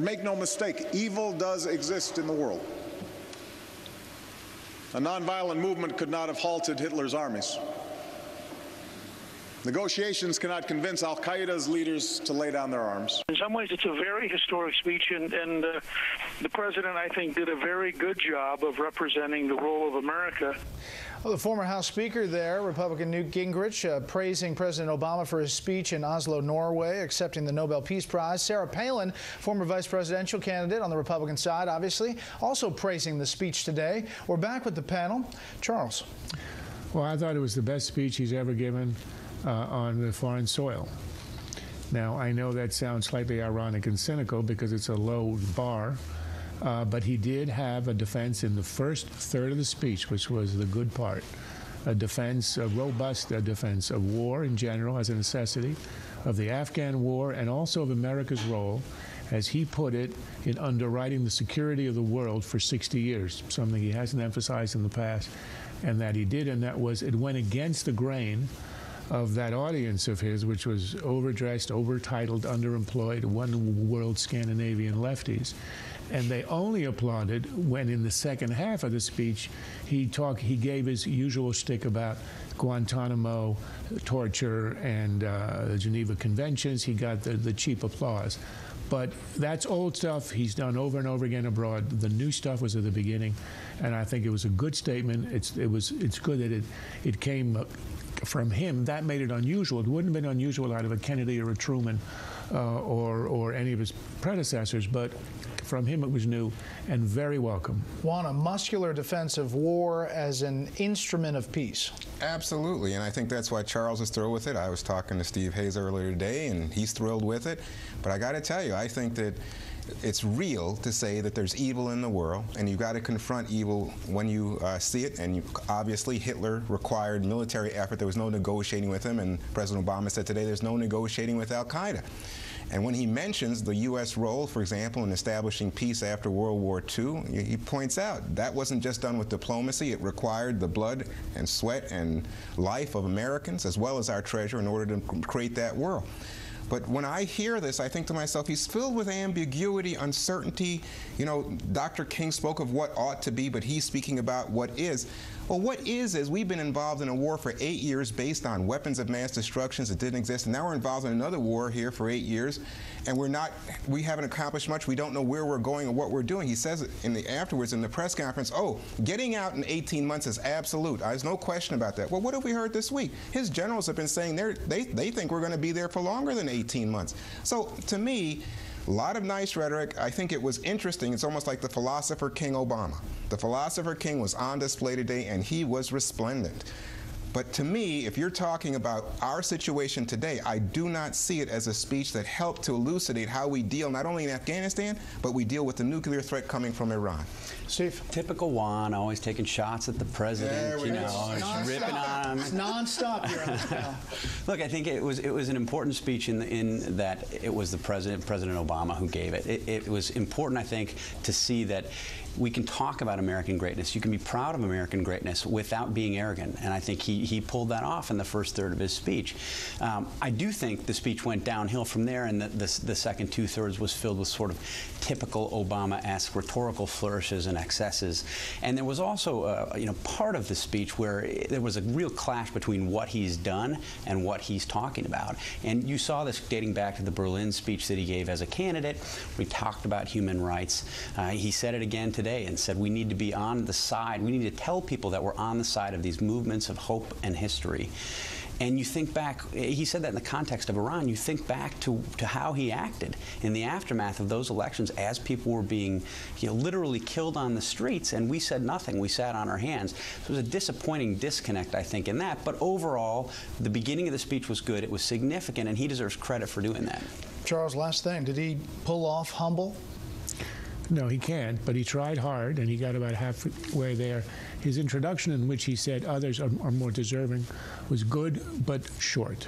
Make no mistake, evil does exist in the world. A nonviolent movement could not have halted Hitler's armies. Negotiations cannot convince al-Qaeda's leaders to lay down their arms. In some ways, it's a very historic speech, and the president, I think, did a very good job of representing the role of America. Well, the former House Speaker there, Republican Newt Gingrich, praising President Obama for his speech in Oslo, Norway, accepting the Nobel Peace Prize. Sarah Palin, former vice presidential candidate on the Republican side, obviously, also praising the speech today. We're back with the panel. Charles. Well, I thought it was the best speech he's ever given on the foreign soil. Now, I know that sounds slightly ironic and cynical because it's a low bar, but he did have a defense in the first third of the speech, which was the good part. A defense, a robust defense of war in general as a necessity, of the Afghan war, and also of America's role, as he put it, in underwriting the security of the world for 60 years, something he hasn't emphasized in the past, and that he did, and that was, it went against the grain of that audience of his, which was overdressed, overtitled, underemployed, one world Scandinavian lefties. And they only applauded when in the second half of the speech he gave his usual shtick about Guantanamo, torture, and the Geneva Conventions. He got the cheap applause. But that's old stuff he's done over and over again abroad. The new stuff was at the beginning, and I think it was a good statement. It's good that it came from him. That made it unusual. It wouldn't have been unusual out of a Kennedy or a Truman or any of his predecessors, but from him it was new and very welcome. Juan, a muscular defense of war as an instrument of peace. Absolutely, and I think that's why Charles is thrilled with it. I was talking to Steve Hayes earlier today, and he's thrilled with it. But I got to tell you, I think that it's real to say that there's evil in the world, and you've got to confront evil when you see it. And obviously, Hitler required military effort. There was no negotiating with him, and President Obama said today there's no negotiating with al-Qaeda. And when he mentions the U.S. role, for example, in establishing peace after World War II, he points out that wasn't just done with diplomacy. It required the blood and sweat and life of Americans, as well as our treasure, in order to create that world. But when I hear this, I think to myself, he's filled with ambiguity, uncertainty. You know, Dr. King spoke of what ought to be, but he's speaking about what is. Well, what is we've been involved in a war for 8 years based on weapons of mass destruction that didn't exist, and now we're involved in another war here for 8 years, and we haven't accomplished much. We don't know where we're going or what we're doing. He says afterwards in the press conference, oh, getting out in 18 months is absolute. There's no question about that. Well, what have we heard this week? His generals have been saying they think we're going to be there for longer than 18 months. So to me, a lot of nice rhetoric. I think it was interesting. It's almost like the philosopher King Obama. The philosopher King was on display today, and he was resplendent. But to me, if you're talking about our situation today, I do not see it as a speech that helped to elucidate how we deal not only in Afghanistan, but we deal with the nuclear threat coming from Iran. Steve? Typical Juan, always taking shots at the president, you know, ripping on him. It's nonstop here on this panel. Look, I think it was an important speech in that it was the President Obama who gave it. It was important, I think, to see that we can talk about American greatness. You can be proud of American greatness without being arrogant, and I think he pulled that off in the first third of his speech. I do think the speech went downhill from there, and the second two-thirds was filled with sort of typical Obama-esque rhetorical flourishes and excesses. And there was also, part of the speech where there was a real clash between what he's done and what he's talking about. And you saw this dating back to the Berlin speech that he gave as a candidate. We talked about human rights. He said it again today and said we need to be on the side. We need to tell people that we're on the side of these movements of hope and history. And you think back, he said that in the context of Iran, you think back to how he acted in the aftermath of those elections as people were being literally killed on the streets, and we said nothing. We sat on our hands. So it was a disappointing disconnect, I think, in that. But overall, the beginning of the speech was good. It was significant, and he deserves credit for doing that. Charles, last thing. Did he pull off humble? No, he can't, but he tried hard, and he got about halfway there. His introduction, in which he said others are more deserving, was good but short.